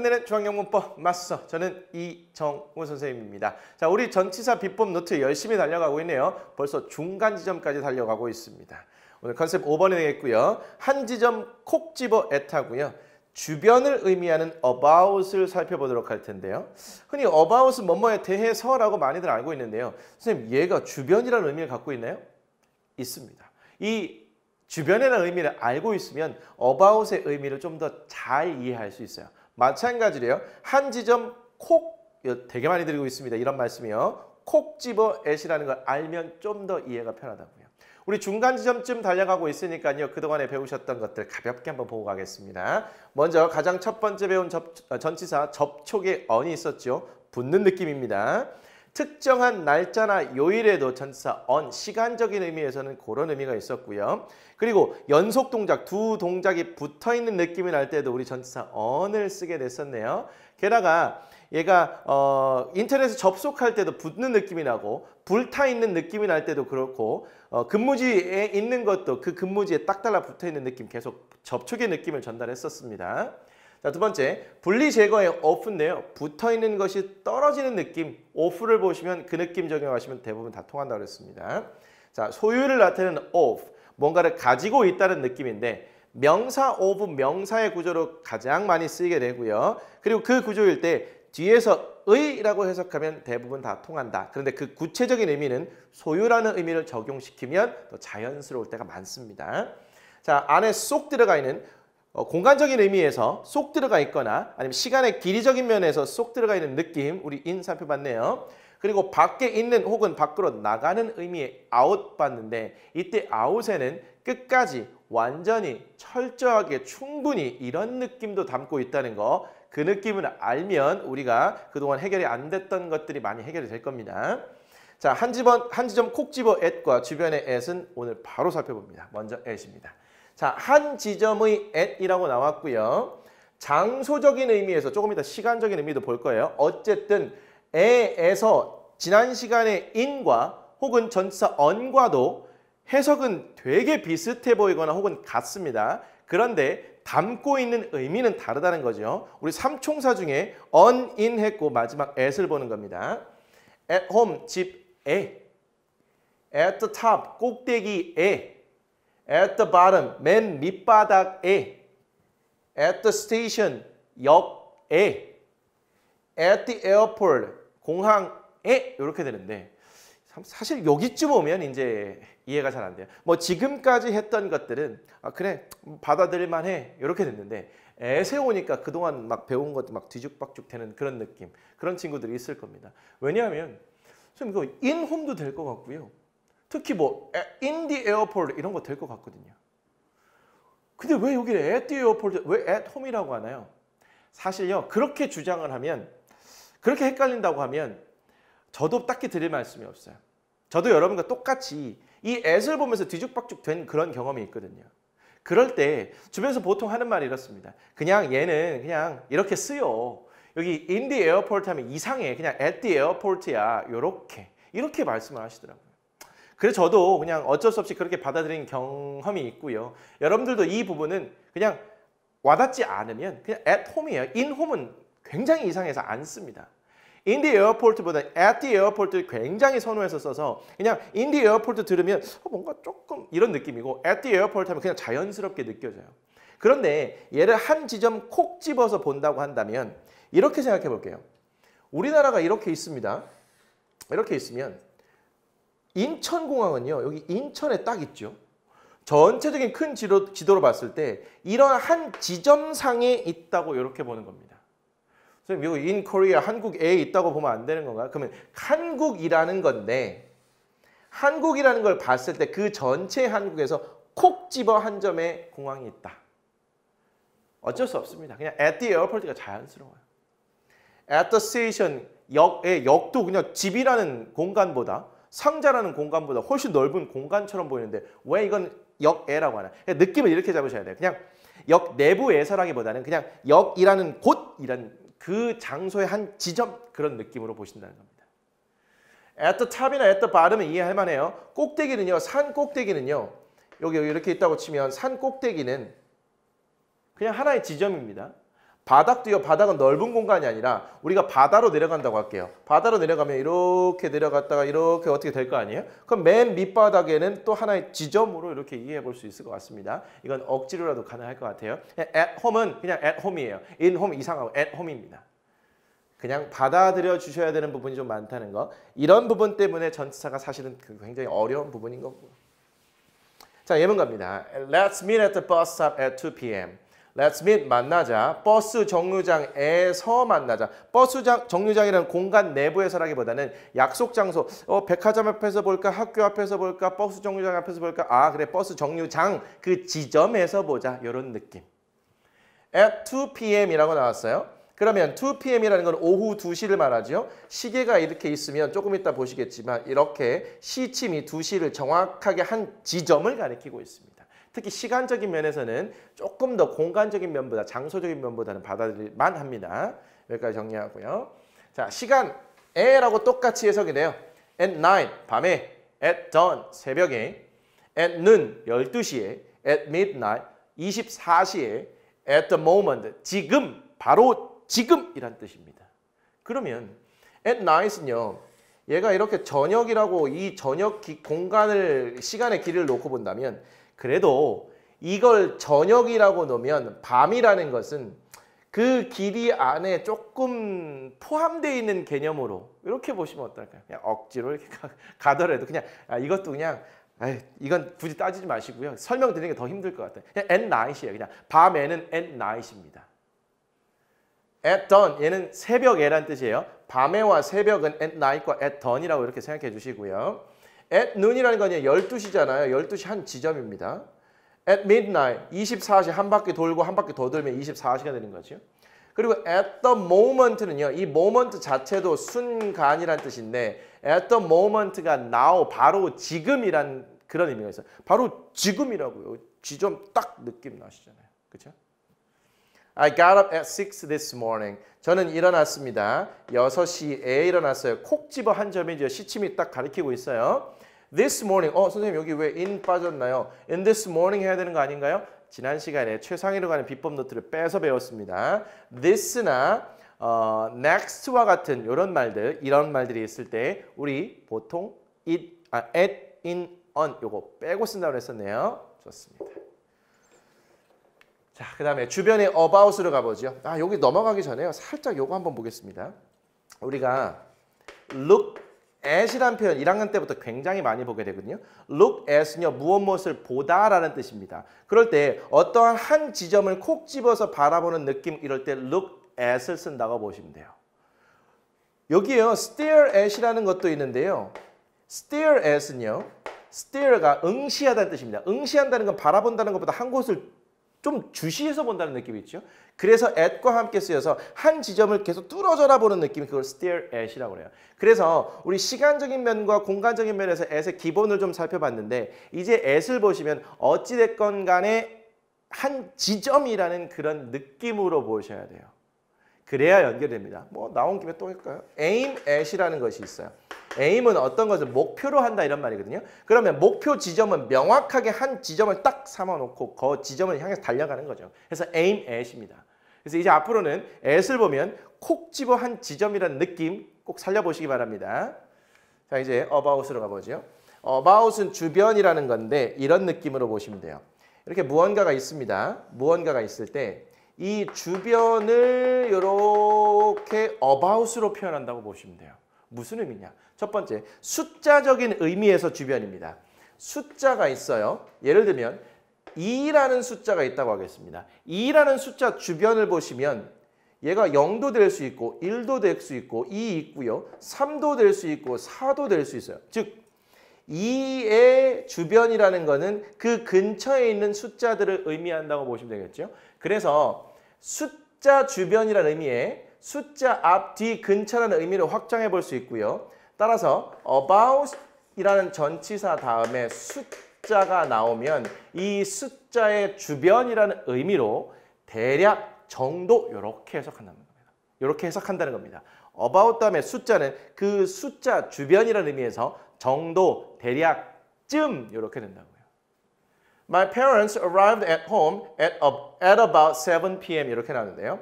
끝내는 중앙영문법 마스터, 저는 이정우 선생님입니다. 자, 우리 전치사 비법 노트 열심히 달려가고 있네요. 벌써 중간 지점까지 달려가고 있습니다. 오늘 컨셉 5번이 되겠고요. 한 지점 콕 집어 애타고요. 주변을 의미하는 about을 살펴보도록 할 텐데요. 흔히 about은 뭐뭐에 대해서라고 많이들 알고 있는데요. 선생님, 얘가 주변이라는 의미를 갖고 있나요? 있습니다. 이 주변이라는 의미를 알고 있으면 about의 의미를 좀 더 잘 이해할 수 있어요. 마찬가지로요. 한 지점 콕, 되게 많이 드리고 있습니다. 이런 말씀이요. 콕 집어 앳이라는 걸 알면 좀 더 이해가 편하다고요. 우리 중간 지점쯤 달려가고 있으니까요. 그동안에 배우셨던 것들 가볍게 한번 보고 가겠습니다. 먼저 가장 첫 번째 배운 전치사 접촉의 언이 있었죠. 붙는 느낌입니다. 특정한 날짜나 요일에도 전치사 on, 시간적인 의미에서는 그런 의미가 있었고요. 그리고 연속 동작, 두 동작이 붙어있는 느낌이 날 때도 우리 전치사 on을 쓰게 됐었네요. 게다가 얘가 인터넷에 접속할 때도 붙는 느낌이 나고 불타있는 느낌이 날 때도 그렇고 근무지에 있는 것도 그 근무지에 딱 달라 붙어있는 느낌, 계속 접촉의 느낌을 전달했었습니다. 자, 두 번째, 분리 제거의 off인데요. 붙어있는 것이 떨어지는 느낌, off를 보시면 그 느낌 적용하시면 대부분 다 통한다고 그랬습니다. 자, 소유를 나타내는 of, 뭔가를 가지고 있다는 느낌인데 명사 of, 명사의 구조로 가장 많이 쓰이게 되고요. 그리고 그 구조일 때 뒤에서 의라고 해석하면 대부분 다 통한다. 그런데 그 구체적인 의미는 소유라는 의미를 적용시키면 더 자연스러울 때가 많습니다. 자, 안에 쏙 들어가 있는 공간적인 의미에서 쏙 들어가 있거나 아니면 시간의 길이적인 면에서 쏙 들어가 있는 느낌, 우리 in 살펴봤네요. 그리고 밖에 있는 혹은 밖으로 나가는 의미의 out 봤는데 이때 out에는 끝까지 완전히 철저하게 충분히 이런 느낌도 담고 있다는 거, 그 느낌을 알면 우리가 그동안 해결이 안 됐던 것들이 많이 해결이 될 겁니다. 자, 한 지점 콕 집어 at과 주변의 at은 오늘 바로 살펴봅니다. 먼저 at입니다. 자, 한 지점의 at이라고 나왔고요. 장소적인 의미에서 조금 이따 시간적인 의미도 볼 거예요. 어쨌든 에에서 지난 시간의 in과 혹은 전치사 on과도 해석은 되게 비슷해 보이거나 혹은 같습니다. 그런데 담고 있는 의미는 다르다는 거죠. 우리 삼총사 중에 on, in 했고 마지막 at을 보는 겁니다. at home, 집에, at the top, 꼭대기에, at the bottom, 맨 밑바닥에, at the station, 역에, at the airport, 공항에 이렇게 되는데 사실 여기쯤 오면 이제 이해가 잘 안 돼요. 뭐 지금까지 했던 것들은 그래 받아들일 만해 이렇게 됐는데 애세 오니까 그동안 막 배운 것도 막 뒤죽박죽 되는 그런 느낌, 그런 친구들이 있을 겁니다. 왜냐하면 좀 이거 in home도 될 것 같고요. 특히 뭐 in the airport 이런 거 될 것 같거든요. 근데 왜 여기를 at the airport, 왜 at home이라고 하나요? 사실요, 그렇게 주장을 하면, 그렇게 헷갈린다고 하면 저도 딱히 드릴 말씀이 없어요. 저도 여러분과 똑같이 이 at을 보면서 뒤죽박죽 된 그런 경험이 있거든요. 그럴 때 주변에서 보통 하는 말이 이렇습니다. 그냥 얘는 그냥 이렇게 쓰여. 여기 in the airport 하면 이상해. 그냥 at the airport야. 이렇게 말씀을 하시더라고요. 그래서 저도 그냥 어쩔 수 없이 그렇게 받아들인 경험이 있고요. 여러분들도 이 부분은 그냥 와닿지 않으면 그냥 at home이에요. in home은 굉장히 이상해서 안 씁니다. in the airport보다 at the airport를 굉장히 선호해서 써서 그냥 in the airport 들으면 뭔가 조금 이런 느낌이고 at the airport 하면 그냥 자연스럽게 느껴져요. 그런데 얘를 한 지점 콕 집어서 본다고 한다면 이렇게 생각해 볼게요. 우리나라가 이렇게 있습니다. 이렇게 있으면 인천공항은요. 여기 인천에 딱 있죠. 전체적인 큰 지도로 봤을 때 이런 한 지점상에 있다고 이렇게 보는 겁니다. 선생님, 이거 in Korea, 한국에 있다고 보면 안 되는 건가요? 그러면 한국이라는 건데 한국이라는 걸 봤을 때 그 전체 한국에서 콕 집어 한 점에 공항이 있다. 어쩔 수 없습니다. 그냥 at the airport가 자연스러워요. at the station, 역도 그냥 집이라는 공간보다 상자라는 공간보다 훨씬 넓은 공간처럼 보이는데 왜 이건 역에라고 하나? 느낌을 이렇게 잡으셔야 돼요. 그냥 역 내부에서라기보다는 그냥 역이라는 곳이란 그 장소의 한 지점, 그런 느낌으로 보신다는 겁니다. at the top이나 at the bottom은 이해할 만해요. 꼭대기는요, 산 꼭대기는요, 여기 이렇게 있다고 치면 산 꼭대기는 그냥 하나의 지점입니다. 바닥도요. 바닥은 넓은 공간이 아니라 우리가 바다로 내려간다고 할게요. 바다로 내려가면 이렇게 내려갔다가 이렇게 어떻게 될 거 아니에요? 그럼 맨 밑바닥에는 또 하나의 지점으로 이렇게 이해해 볼 수 있을 것 같습니다. 이건 억지로라도 가능할 것 같아요. at home은 그냥 at home이에요. in home 이상하고 at home입니다. 그냥 받아들여 주셔야 되는 부분이 좀 많다는 거. 이런 부분 때문에 전치사가 사실은 굉장히 어려운 부분인 거고. 자, 예문갑니다. Let's meet at the bus stop at 2 p.m. Let's meet 만나자. 버스 정류장에서 만나자. 버스 정류장이라는 공간 내부에서라기보다는 약속 장소. 백화점 앞에서 볼까? 학교 앞에서 볼까? 버스 정류장 앞에서 볼까? 아, 그래. 버스 정류장 그 지점에서 보자. 이런 느낌. At 2 p.m.이라고 나왔어요. 그러면 2 p.m.이라는 건 오후 2시를 말하죠. 시계가 이렇게 있으면 조금 이따 보시겠지만 이렇게 시침이 2시를 정확하게 한 지점을 가리키고 있습니다. 특히 시간적인 면에서는 조금 더 공간적인 면보다 장소적인 면보다는 받아들일만 합니다. 여기까지 정리하고요. 자, 시간에라고 똑같이 해석이 돼요. At night, 밤에. At dawn, 새벽에. At noon, 12시에. At midnight, 24시에. At the moment, 지금, 바로 지금이란 뜻입니다. 그러면 at night은요. 얘가 이렇게 저녁이라고 이 저녁 공간을 시간의 길이를 놓고 본다면 그래도 이걸 저녁이라고 놓으면 밤이라는 것은 그 길이 안에 조금 포함되어 있는 개념으로 이렇게 보시면 어떨까요? 그냥 억지로 이렇게 가더라도 그냥 이것도 그냥 이건 굳이 따지지 마시고요. 설명드리는 게 더 힘들 것 같아요. 그냥 at night이에요. 그냥 밤에는 at night입니다. at dawn 얘는 새벽에란 뜻이에요. 밤에와 새벽은 at night과 at dawn이라고 이렇게 생각해 주시고요. at noon이라는 건 12시잖아요. 12시 한 지점입니다. at midnight 24시 한 바퀴 돌고 한 바퀴 더 돌면 24시가 되는 거죠. 그리고 at the moment는요. 이 moment 자체도 순간이란 뜻인데 at the moment가 now 바로 지금이란 그런 의미가 있어요. 바로 지금이라고요. 지점 딱 느낌 나시잖아요. 그렇죠? I got up at 6 this morning. 저는 일어났습니다. 6시에 일어났어요. 콕 집어 한 점이죠. 시침이 딱 가리키고 있어요. This morning. 선생님 여기 왜 in 빠졌나요? In this morning 해야 되는 거 아닌가요? 지난 시간에 최상위로 가는 비법 노트를 빼서 배웠습니다. This나 next와 같은 이런 말들, 이런 말들이 있을 때 우리 보통 at, in, on 요거 빼고 쓴다고 했었네요. 좋습니다. 자, 그 다음에 주변의 about으로 가보죠. 여기 넘어가기 전에요. 살짝 요거 한번 보겠습니다. 우리가 look at이라는 표현 1학년 때부터 굉장히 많이 보게 되거든요. look at은요. 무엇을 보다라는 뜻입니다. 그럴 때 어떠한 한 지점을 콕 집어서 바라보는 느낌 이럴 때 look at을 쓴다고 보시면 돼요. 여기에요. stare at이라는 것도 있는데요. stare at은요. stare가 응시하다는 뜻입니다. 응시한다는 건 바라본다는 것보다 한 곳을 좀 주시해서 본다는 느낌이 있죠. 그래서 at과 함께 쓰여서 한 지점을 계속 뚫어져라 보는 느낌이 그걸 stare at이라고 해요. 그래서 우리 시간적인 면과 공간적인 면에서 at의 기본을 좀 살펴봤는데 이제 at을 보시면 어찌됐건 간에 한 지점이라는 그런 느낌으로 보셔야 돼요. 그래야 연결됩니다. 나온 김에 또 할까요? aim at이라는 것이 있어요. aim은 어떤 것을 목표로 한다 이런 말이거든요. 그러면 목표 지점은 명확하게 한 지점을 딱 삼아놓고 그 지점을 향해서 달려가는 거죠. 그래서 aim at입니다. 그래서 이제 앞으로는 at을 보면 콕 집어 한 지점이라는 느낌 꼭 살려보시기 바랍니다. 자, 이제 about으로 가보죠. about은 주변이라는 건데 이런 느낌으로 보시면 돼요. 이렇게 무언가가 있습니다. 무언가가 있을 때 이 주변을 이렇게 about으로 표현한다고 보시면 돼요. 무슨 의미냐? 첫 번째, 숫자적인 의미에서 주변입니다. 숫자가 있어요. 예를 들면 2라는 숫자가 있다고 하겠습니다. 2라는 숫자 주변을 보시면 얘가 0도 될 수 있고 1도 될 수 있고 2 있고요. 3도 될 수 있고 4도 될 수 있어요. 즉 2의 주변이라는 거는 그 근처에 있는 숫자들을 의미한다고 보시면 되겠죠. 그래서 숫자 주변이라는 의미에 숫자 앞, 뒤, 근처라는 의미를 확장해 볼 수 있고요. 따라서 about이라는 전치사 다음에 숫자가 나오면 이 숫자의 주변이라는 의미로 대략 정도 이렇게 해석한다는 겁니다. 이렇게 해석한다는 겁니다. about 다음에 숫자는 그 숫자 주변이라는 의미에서 정도, 대략쯤 이렇게 된다고요. My parents arrived at home at about 7 p.m. 이렇게 나오는데요.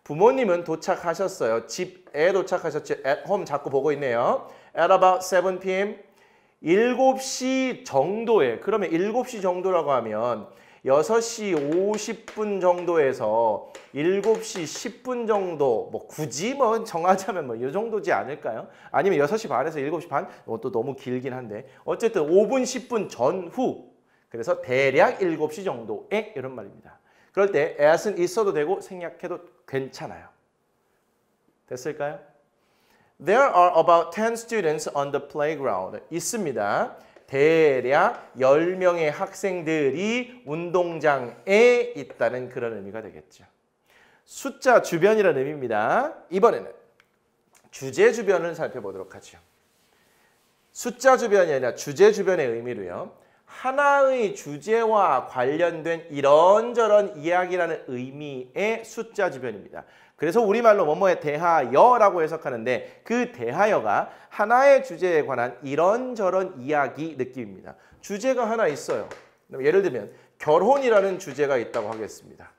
부모님은 도착하셨어요. 집에 도착하셨죠. at home 자꾸 보고 있네요. At about 7 p.m. 7시 정도에, 그러면 7시 정도라고 하면 6시 50분 정도에서 7시 10분 정도, 뭐 굳이 뭐 정하자면 뭐 이 정도지 않을까요? 아니면 6시 반에서 7시 반? 이것도 너무 길긴 한데 어쨌든 5분 10분 전후, 그래서 대략 7시 정도에 이런 말입니다. 그럴 때 at은 있어도 되고 생략해도 괜찮아요. 됐을까요? There are about 10 students on the playground. 있습니다. 대략 10명의 학생들이 운동장에 있다는 그런 의미가 되겠죠. 숫자 주변이라는 의미입니다. 이번에는 주제 주변을 살펴보도록 하죠. 숫자 주변이 아니라 주제 주변의 의미로요. 하나의 주제와 관련된 이런저런 이야기라는 의미의 숫자 주변입니다. 그래서 우리말로 뭐뭐에 대하여라고 해석하는데 그 대하여가 하나의 주제에 관한 이런저런 이야기 느낌입니다. 주제가 하나 있어요. 예를 들면 결혼이라는 주제가 있다고 하겠습니다.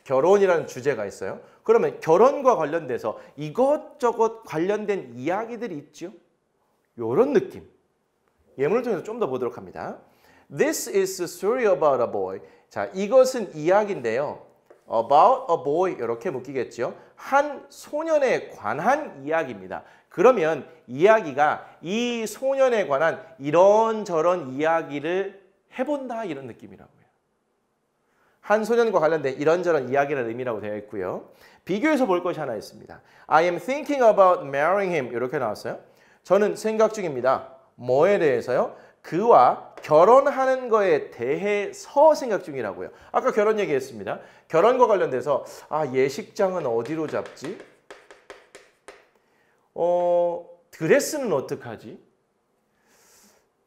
결혼이라는 주제가 있어요. 그러면 결혼과 관련돼서 이것저것 관련된 이야기들이 있죠. 이런 느낌. 예문을 통해서 좀 더 보도록 합니다. This is a story about a boy. 자, 이것은 이야기인데요. About a boy 이렇게 묶이겠죠. 한 소년에 관한 이야기입니다. 그러면 이야기가 이 소년에 관한 이런저런 이야기를 해본다 이런 느낌이라고요. 한 소년과 관련된 이런저런 이야기라는 의미라고 되어 있고요. 비교해서 볼 것이 하나 있습니다. I am thinking about marrying him 이렇게 나왔어요. 저는 생각 중입니다. 뭐에 대해서요? 그와 결혼하는 거에 대해서 생각 중이라고요. 아까 결혼 얘기했습니다. 결혼과 관련돼서 예식장은 어디로 잡지? 드레스는 어떻게 하지?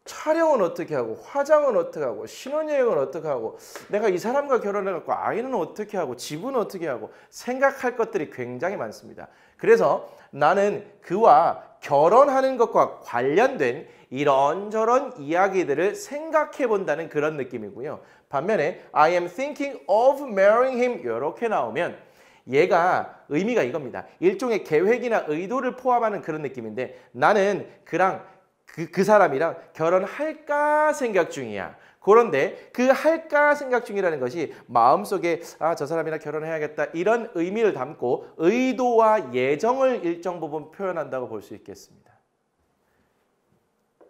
촬영은 어떻게 하고 화장은 어떻게 하고 신혼여행은 어떻게 하고 내가 이 사람과 결혼해갖고 아이는 어떻게 하고 집은 어떻게 하고 생각할 것들이 굉장히 많습니다. 그래서 나는 그와 결혼하는 것과 관련된 이런저런 이야기들을 생각해 본다는 그런 느낌이고요. 반면에 I am thinking of marrying him 이렇게 나오면 얘가 의미가 이겁니다. 일종의 계획이나 의도를 포함하는 그런 느낌인데 나는 그 사람이랑 결혼할까 생각 중이야. 그런데 그 할까 생각 중이라는 것이 마음속에 저 사람이랑 결혼해야겠다 이런 의미를 담고 의도와 예정을 일정 부분 표현한다고 볼 수 있겠습니다.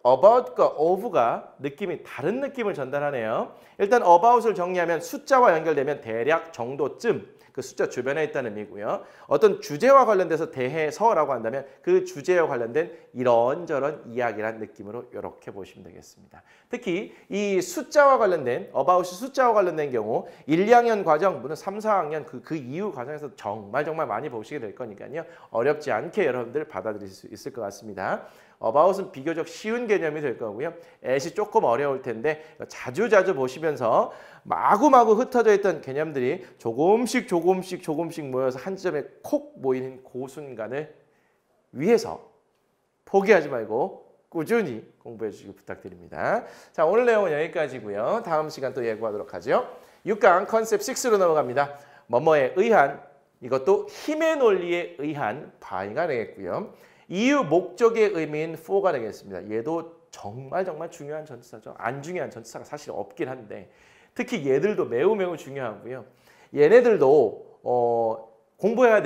about과 of가 느낌이 다른 느낌을 전달하네요. 일단 about을 정리하면 숫자와 연결되면 대략 정도쯤 그 숫자 주변에 있다는 의미고요. 어떤 주제와 관련돼서 대해서라고 한다면 그 주제와 관련된 이런저런 이야기란 느낌으로 이렇게 보시면 되겠습니다. 특히 이 숫자와 관련된 about이 숫자와 관련된 경우 1, 2학년 과정, 물론 3, 4학년 그 이후 과정에서 정말 많이 보시게 될 거니까요. 어렵지 않게 여러분들 받아들일 수 있을 것 같습니다. about은 비교적 쉬운 개념이 될 거고요. at이 조금 어려울 텐데 자주 보시면서 마구마구 흩어져 있던 개념들이 조금씩 모여서 한 지점에 콕 모이는 그 순간을 위해서 포기하지 말고 꾸준히 공부해 주시기 부탁드립니다. 자, 오늘 내용은 여기까지고요. 다음 시간 또 예고하도록 하죠. 6강 컨셉 6로 넘어갑니다. 뭐뭐에 의한, 이것도 힘의 논리에 의한 by가 되겠고요. 이유, 목적의 의미인 for가 되겠습니다. 얘도 정말 중요한 전치사죠. 안 중요한 전치사가 사실 없긴 한데 특히 얘들도 매우 중요하고요. 얘네들도 공부해야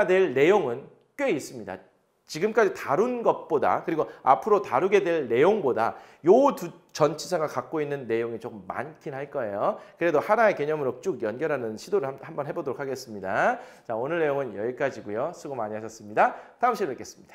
될 내용은 꽤 있습니다. 지금까지 다룬 것보다 그리고 앞으로 다루게 될 내용보다 요 두 전치사가 갖고 있는 내용이 조금 많긴 할 거예요. 그래도 하나의 개념으로 쭉 연결하는 시도를 한번 해보도록 하겠습니다. 자, 오늘 내용은 여기까지고요. 수고 많이 하셨습니다. 다음 시간에 뵙겠습니다.